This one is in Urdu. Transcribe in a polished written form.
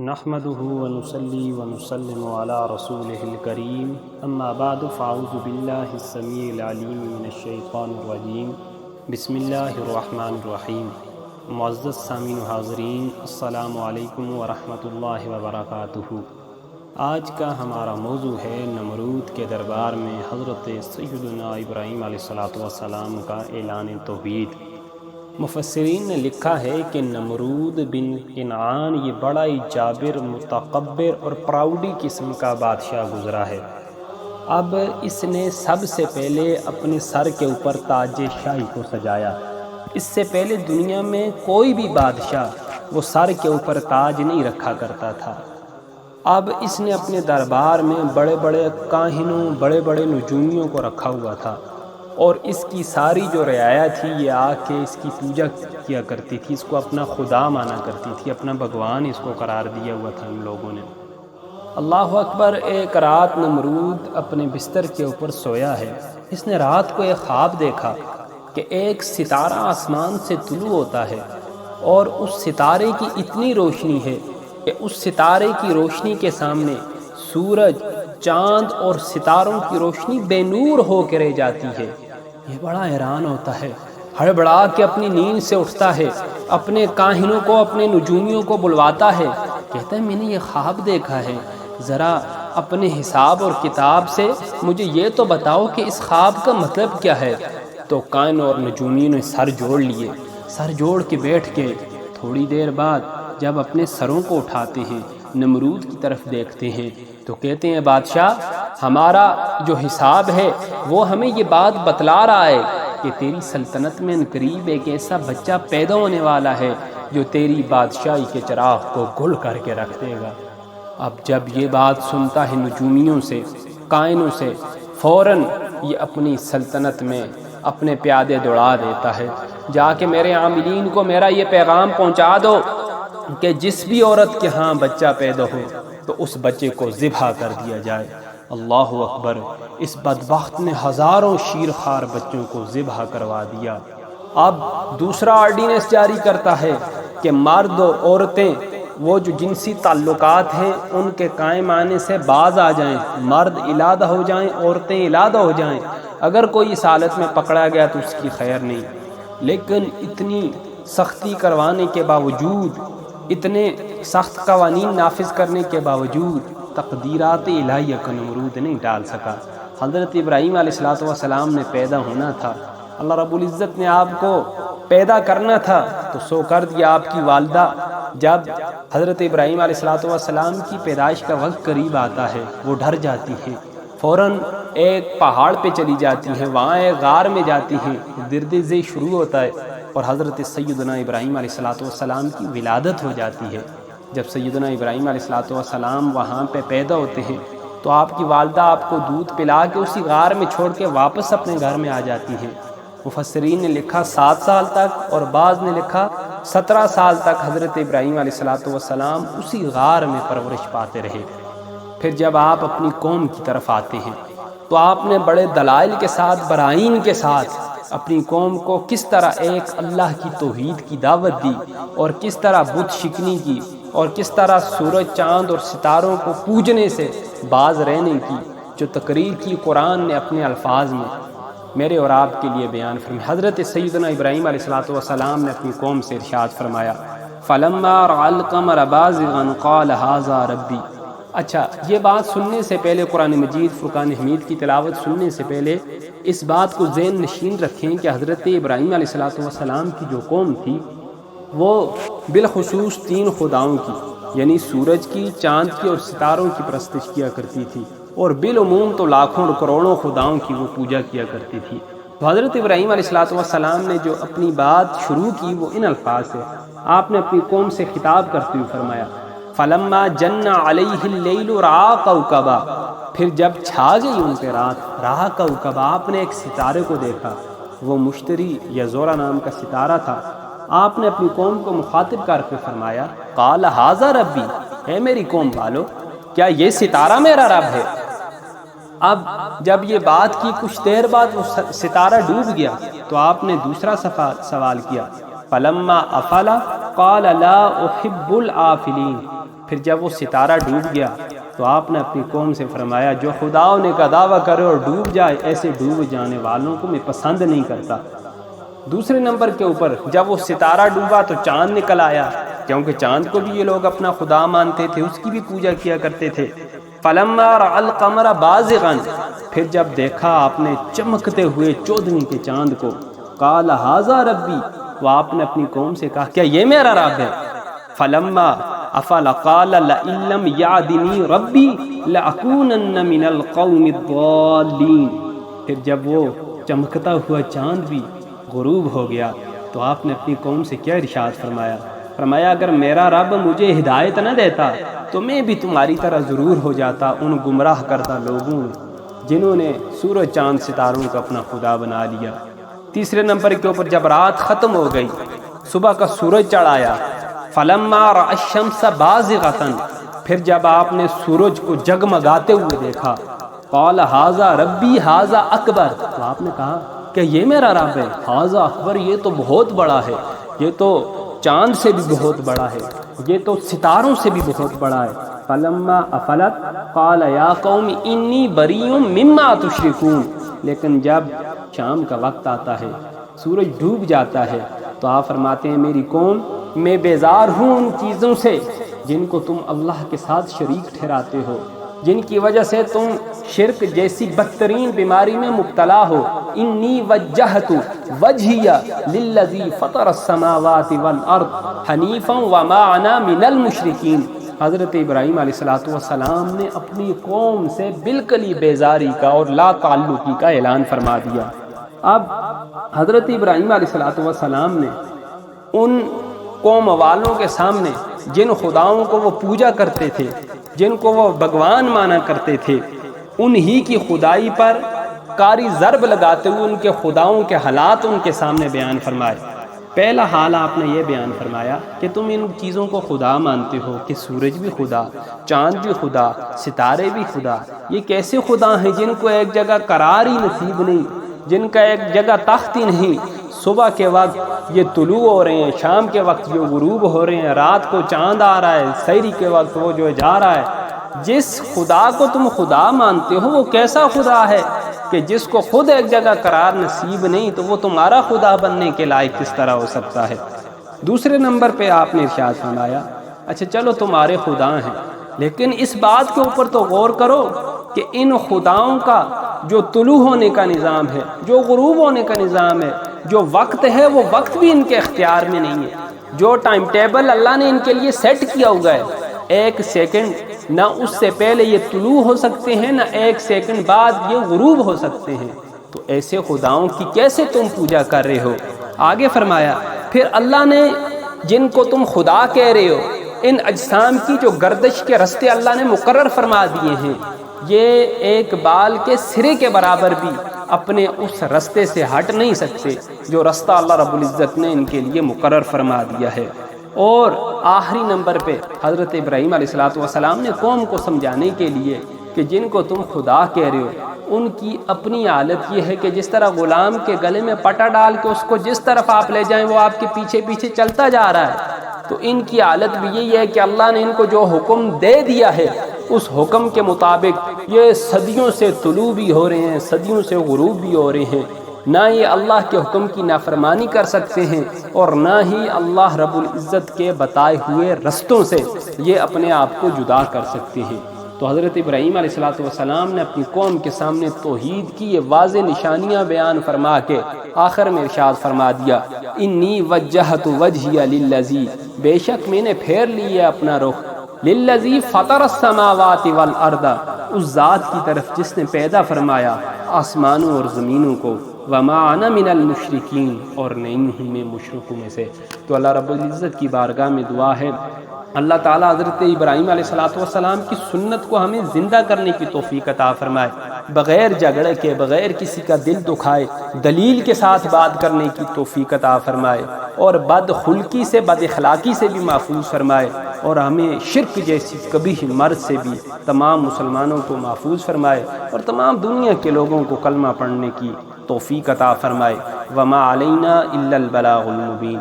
نحمده ونصلي ونسلم على رسوله الكريم اما بعد فاعوذ بالله السميع العليم من الشيطان الرجيم بسم اللہ الرحمن الرحیم۔ معزز سامعین و حاضرین، السلام علیکم ورحمۃ اللہ وبرکاتہ۔ آج کا ہمارا موضوع ہے نمرود کے دربار میں حضرت سیدنا ابراہیم علیہ السلام کا اعلان توحید۔ مفسرین نے لکھا ہے کہ نمرود بن کنعان یہ بڑا ہی جابر، متکبر اور پراؤڈی قسم کا بادشاہ گزرا ہے۔ اب اس نے سب سے پہلے اپنے سر کے اوپر تاج شاہی کو سجایا۔ اس سے پہلے دنیا میں کوئی بھی بادشاہ وہ سر کے اوپر تاج نہیں رکھا کرتا تھا۔ اب اس نے اپنے دربار میں بڑے بڑے کاہنوں، بڑے بڑے نجومیوں کو رکھا ہوا تھا، اور اس کی ساری جو رعایا تھی یہ آ کے اس کی پوجا کیا کرتی تھی، اس کو اپنا خدا مانا کرتی تھی، اپنا بھگوان اس کو قرار دیا ہوا تھا ان لوگوں نے۔ اللہ اکبر۔ ایک رات نمرود اپنے بستر کے اوپر سویا ہے۔ اس نے رات کو ایک خواب دیکھا کہ ایک ستارہ آسمان سے طلوع ہوتا ہے، اور اس ستارے کی اتنی روشنی ہے کہ اس ستارے کی روشنی کے سامنے سورج، چاند اور ستاروں کی روشنی بے نور ہو کے رہ جاتی ہے۔ یہ بڑا حیران ہوتا ہے، ہڑبڑا کے اپنی نیند سے اٹھتا ہے، اپنے کاہنوں کو، اپنے نجومیوں کو بلواتا ہے، کہتا ہے میں نے یہ خواب دیکھا ہے، ذرا اپنے حساب اور کتاب سے مجھے یہ تو بتاؤ کہ اس خواب کا مطلب کیا ہے۔ تو کائن اور نجومیوں نے سر جوڑ لیے، سر جوڑ کے بیٹھ کے تھوڑی دیر بعد جب اپنے سروں کو اٹھاتے ہیں، نمرود کی طرف دیکھتے ہیں تو کہتے ہیں بادشاہ، ہمارا جو حساب ہے وہ ہمیں یہ بات بتلا رہا ہے کہ تیری سلطنت میں قریب ایک ایسا بچہ پیدا ہونے والا ہے جو تیری بادشاہی کے چراغ کو گل کر کے رکھ دے گا۔ اب جب یہ بات سنتا ہے نجومیوں سے، کائنوں سے، فوراً یہ اپنی سلطنت میں اپنے پیادے دوڑا دیتا ہے، جا کے میرے عاملین کو میرا یہ پیغام پہنچا دو کہ جس بھی عورت کے ہاں بچہ پیدا ہو تو اس بچے کو ذبح کر دیا جائے۔ اللہ اکبر۔ اس بدبخت نے ہزاروں شیرخوار بچوں کو ذبح کروا دیا۔ اب دوسرا آرڈیننس جاری کرتا ہے کہ مرد اور عورتیں وہ جو جنسی تعلقات ہیں ان کے قائم آنے سے باز آ جائیں، مرد علیحدہ ہو جائیں، عورتیں علیحدہ ہو جائیں۔ اگر کوئی اس حالت میں پکڑا گیا تو اس کی خیر نہیں۔ لیکن اتنی سختی کروانے کے باوجود، اتنے سخت قوانین نافذ کرنے کے باوجود تقدیرات الہیہ کو نمرود نہیں ڈال سکا۔ حضرت ابراہیم علیہ السلام نے پیدا ہونا تھا، اللہ رب العزت نے آپ کو پیدا کرنا تھا تو سو کر دیا۔ آپ کی والدہ جب حضرت ابراہیم علیہ السلام کی پیدائش کا وقت قریب آتا ہے وہ ڈر جاتی ہیں، فوراً ایک پہاڑ پہ چلی جاتی ہیں، وہاں ایک غار میں جاتی ہیں، درد ذی شروع ہوتا ہے اور حضرت سیدنا ابراہیم علیہ السلام کی ولادت ہو جاتی ہے۔ جب سیدنا ابراہیم علیہ السلام وہاں پہ پیدا ہوتے ہیں تو آپ کی والدہ آپ کو دودھ پلا کے اسی غار میں چھوڑ کے واپس اپنے گھر میں آ جاتی ہیں۔ مفسرین نے لکھا 7 سال تک، اور بعض نے لکھا 17 سال تک حضرت ابراہیم علیہ السلام اسی غار میں پرورش پاتے رہے۔ پھر جب آپ اپنی قوم کی طرف آتے ہیں تو آپ نے بڑے دلائل کے ساتھ، براہین کے ساتھ اپنی قوم کو کس طرح ایک اللہ کی توحید کی دعوت دی، اور کس طرح بت شکنی کی، اور کس طرح سورج، چاند اور ستاروں کو پوجنے سے باز رہنے کی جو تقریر کی قرآن نے اپنے الفاظ میں میرے اور آپ کے لیے بیان فرمایا۔ حضرت سیدنا ابراہیم علیہ السلام نے اپنی قوم سے ارشاد فرمایا فَلَمَّا رَأَى الْقَمَرَ بَازِغًا قَالَ هَٰذَا رَبِّي۔ اچھا، یہ بات سننے سے پہلے، قرآن مجید فرقان حمید کی تلاوت سننے سے پہلے اس بات کو ذہن نشین رکھیں کہ حضرت ابراہیم علیہ السلام کی جو قوم تھی وہ بالخصوص 3 خداؤں کی، یعنی سورج کی، چاند کی اور ستاروں کی پرستش کیا کرتی تھی، اور بالعموم تو لاکھوں اور کروڑوں خداؤں کی وہ پوجا کیا کرتی تھی۔ تو حضرت ابراہیم علیہ السلام نے جو اپنی بات شروع کی وہ ان الفاظ سے۔ آپ نے اپنی قوم سے خطاب کرتے ہوئے فرمایا فَلَمَّا جَنَّ عَلَيْهِ اللَّيْلُ رَأَىٰ كَوْكَبًا۔ پھر جب چھا گئی ان پہ رات، رَأَىٰ كَوْكَبًا، آپ نے ایک ستارے کو دیکھا، وہ مشتری یا زورا نام کا ستارہ تھا۔ آپ نے اپنی قوم کو مخاطب کر کے فرمایا قَالَ هَٰذَا رَبِّي، اے میری قوم والو، کیا یہ ستارہ میرا رب ہے؟ اب جب یہ بات کی کچھ دیر بعد وہ ستارہ ڈوب گیا تو آپ نے دوسرا سوال کیا فَلَمَّا أَفَلَ قَالَ لَا أُحِبُّ الْآفِلِينَ۔ پھر جب وہ ستارہ ڈوب گیا تو آپ نے اپنی قوم سے فرمایا جو خدا ہونے کا دعویٰ کرے اور ڈوب جائے ایسے ڈوب جانے والوں کو میں پسند نہیں کرتا۔ دوسرے نمبر کے اوپر جب وہ ستارہ ڈوبا تو چاند نکل آیا، کیونکہ چاند کو بھی یہ لوگ اپنا خدا مانتے تھے، اس کی بھی پوجا کیا کرتے تھے۔ فَلَمَّا رَأَى الْقَمَرَ بَازِغًا، پھر جب دیکھا آپ نے چمکتے ہوئے 14ویں کے چاند کو، قَالَ هَذَا رَبِّي، وہ آپ نے اپنی قوم سے کہا کیا یہ میرا رب ہے؟ فَلَمَّا أَفَلَ قَالَ لَئِن لَّمْ يَهْدِنِي رَبِّي لَأَكُونَنَّ مِنَ الْقَوْمِ الضَّالِّينَ، پھر جب وہ چمکتا ہوا چاند بھی غروب ہو گیا تو آپ نے اپنی قوم سے کیا ارشاد فرمایا؟ فرمایا اگر میرا رب مجھے ہدایت نہ دیتا تو میں بھی تمہاری طرح ضرور ہو جاتا ان گمراہ کردہ لوگوں میں جنہوں نے سورج چاند ستاروں کو اپنا خدا بنا لیا۔ تیسرے نمبر کے اوپر جب رات ختم ہو گئی، صبح کا سورج چڑھ آیا، فَلَمَّا رَأَى الشَّمْسَ بَازِغَةً، پھر جب آپ نے سورج کو جگمگاتے ہوئے دیکھا، قَالَ هَذَا رَبِّي هَذَا أَكْبَرُ، تو آپ نے کہا کہ یہ میرا رب ہے، هَذَا أَكْبَرُ، یہ تو بہت بڑا ہے، یہ تو چاند سے بھی بہت بڑا ہے، یہ تو ستاروں سے بھی بہت بڑا ہے۔ فَلَمَّا أَفَلَتْ قَالَ يَا قَوْمِ إِنِّي بَرِيٌّ مِّمَّا تُشْرِكُونَ، لیکن جب شام کا وقت آتا ہے، سورج ڈوب جاتا ہے تو آپ فرماتے ہیں میری قوم میں بیزار ہوں ان چیزوں سے جن کو تم اللہ کے ساتھ شریک ٹھہراتے ہو، جن کی وجہ سے تم شرک جیسی بدترین بیماری میں مبتلا ہو۔ انی وجہت وجہی للذی فطر السماوات والارض حنیفا وما انا من المشرکین، حضرت ابراہیم علیہ السلام نے اپنی قوم سے بالکل ہی بیزاری کا اور لا تعلقی کا اعلان فرما دیا۔ اب حضرت ابراہیم علیہ السلام نے ان قوم والوں کے سامنے جن خداؤں کو وہ پوجا کرتے تھے، جن کو وہ بھگوان مانا کرتے تھے، انہی کی خدائی پر کاری ضرب لگاتے ہوئے ان کے خداؤں کے حالات ان کے سامنے بیان فرمائے۔ پہلا حال آپ نے یہ بیان فرمایا کہ تم ان چیزوں کو خدا مانتے ہو کہ سورج بھی خدا، چاند بھی خدا، ستارے بھی خدا، یہ کیسے خدا ہیں جن کو ایک جگہ قرار ہی نصیب نہیں، جن کا ایک جگہ تخت ہی نہیں، صبح کے وقت یہ طلوع ہو رہے ہیں، شام کے وقت یہ غروب ہو رہے ہیں، رات کو چاند آ رہا ہے، سحری کے وقت وہ جو جا رہا ہے۔ جس خدا کو تم خدا مانتے ہو وہ کیسا خدا ہے کہ جس کو خود ایک جگہ قرار نصیب نہیں تو وہ تمہارا خدا بننے کے لائق کس طرح ہو سکتا ہے؟ دوسرے نمبر پہ آپ نے ارشاد فرمایا اچھا چلو تمہارے خدا ہیں، لیکن اس بات کے اوپر تو غور کرو کہ ان خداؤں کا جو طلوع ہونے کا نظام ہے، جو غروب ہونے کا نظام ہے، جو وقت ہے وہ وقت بھی ان کے اختیار میں نہیں ہے۔ جو ٹائم ٹیبل اللہ نے ان کے لیے سیٹ کیا ہوا ہے، ایک سیکنڈ نہ اس سے پہلے یہ طلوع ہو سکتے ہیں، نہ ایک سیکنڈ بعد یہ غروب ہو سکتے ہیں، تو ایسے خداؤں کی کیسے تم پوجا کر رہے ہو؟ آگے فرمایا پھر اللہ نے جن کو تم خدا کہہ رہے ہو، ان اجسام کی جو گردش کے رستے اللہ نے مقرر فرما دیے ہیں، یہ ایک بال کے سرے کے برابر بھی اپنے اس رستے سے ہٹ نہیں سکتے جو رستہ اللہ رب العزت نے ان کے لیے مقرر فرما دیا ہے۔ اور آخری نمبر پہ حضرت ابراہیم علیہ السلام نے قوم کو سمجھانے کے لیے کہ جن کو تم خدا کہہ رہے ہو ان کی اپنی حالت یہ ہے کہ جس طرح غلام کے گلے میں پٹا ڈال کے اس کو جس طرف آپ لے جائیں وہ آپ کے پیچھے پیچھے چلتا جا رہا ہے، تو ان کی حالت بھی یہی ہے کہ اللہ نے ان کو جو حکم دے دیا ہے اس حکم کے مطابق یہ صدیوں سے طلوع بھی ہو رہے ہیں، صدیوں سے غروب بھی ہو رہے ہیں، نہ یہ اللہ کے حکم کی نافرمانی کر سکتے ہیں اور نہ ہی اللہ رب العزت کے بتائے ہوئے رستوں سے یہ اپنے آپ کو جدا کر سکتے ہیں۔ تو حضرت ابراہیم علیہ السلام نے اپنی قوم کے سامنے توحید کی یہ واضح نشانیاں بیان فرما کے آخر میں ارشاد فرما دیا انی وجہت وجہی للذی، بے شک میں نے پھیر لی ہے اپنا رخ، للذی فطر السماوات والارض، اس ذات کی طرف جس نے پیدا فرمایا آسمانوں اور زمینوں کو، وما انا من المشرکین، اور نہیں ہوں میں مشرکوں میں سے۔ تو اللہ رب العزت کی بارگاہ میں دعا ہے اللہ تعالیٰ حضرت ابراہیم علیہ السلام کی سنت کو ہمیں زندہ کرنے کی توفیق عطا فرمائے، بغیر جھگڑے کے، بغیر کسی کا دل دکھائے دلیل کے ساتھ بات کرنے کی توفیق عطا فرمائے، اور بد خلقی سے، بد اخلاقی سے بھی محفوظ فرمائے، اور ہمیں شرک جیسی قبیح مرض سے بھی تمام مسلمانوں کو محفوظ فرمائے، اور تمام دنیا کے لوگوں کو کلمہ پڑھنے کی توفیق عطا فرمائے۔ وما علینا الا البلاغ المبین۔